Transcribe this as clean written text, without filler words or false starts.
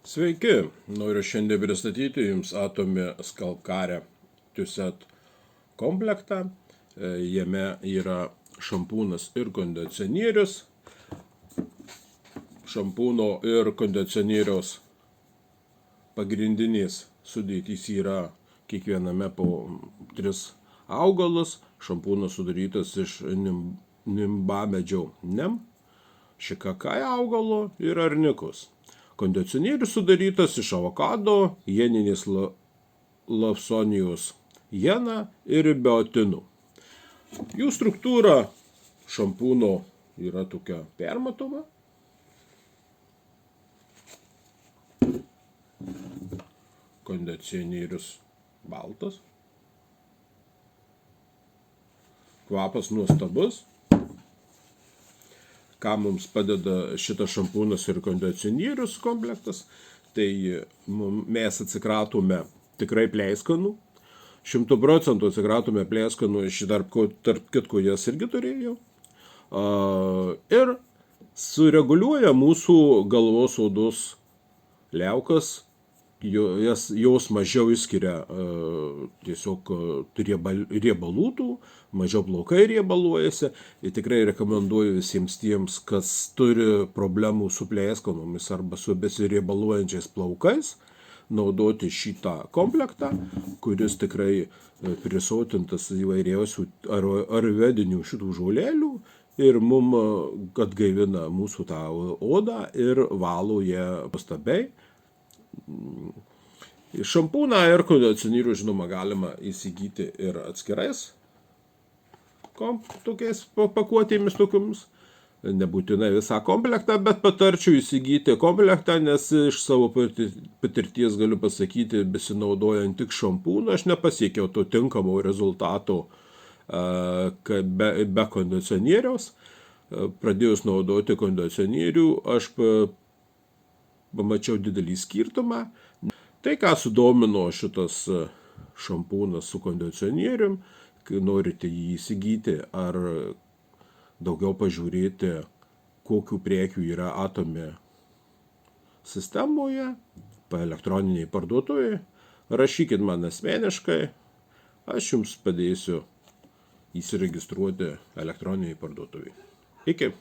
Sveiki, noriu šiandien pristatyti Jums Atomy Skalpkare Tuset komplektą. Jame yra šampūnas ir kondicionierius. Šampūno ir kondicionieriaus pagrindinės sudėtys yra kiekviename po 3 augalus. Šampūnas sudarytas iš nimbamedžio nem, šikakai augalo ir arnikus. Kondicionierius sudarytas iš avokado, jeninės lavsonijos jena ir biotinų. Jų struktūra šampūno yra tokia permatoma. Kondicionierius baltas. Kvapas nuostabus. Ką mums padeda šitas šampūnas ir kondicionierius komplektas, tai mes atsikratome tikrai pleiskanų. 100% atsikratome pleiskanų, tarp kitko jas irgi turėjau. Ir sureguliuoja mūsų galvos odos liaukas, jos mažiau išskiria tiesiog riebalų, mažiau plaukai riebaluojasi. Ir tikrai rekomenduoju visiems tiems, kas turi problemų su pleiskanomis arba su besiriebaluojančiais plaukais, naudoti šitą komplektą, kuris tikrai prisotintas įvairiausių arvedinių šitų žolelių ir mum atgaivina mūsų tą odą ir valo ją pastabiai. Šampūną ir kondicionierių, žinoma, galima įsigyti ir atskirais tokiais pakuotėmis tokiomis. Nebūtinai visą komplektą, bet patarčiau įsigyti komplektą, nes iš savo patirties galiu pasakyti, besinaudojant tik šampūną, aš nepasiekiau to tinkamo rezultato be kondicionieriaus. Pradėjus naudoti kondicionierių, aš pamačiau didelį skirtumą. Tai, ką sudomino šitas šampūnas su kondicionierium, kai norite jį įsigyti ar daugiau pažiūrėti, kokių prekių yra Atomy sistemoje, elektroniniai parduotuvėje, rašykit man asmeniškai, aš jums padėsiu įsiregistruoti elektroniniai parduotuvėje. Iki.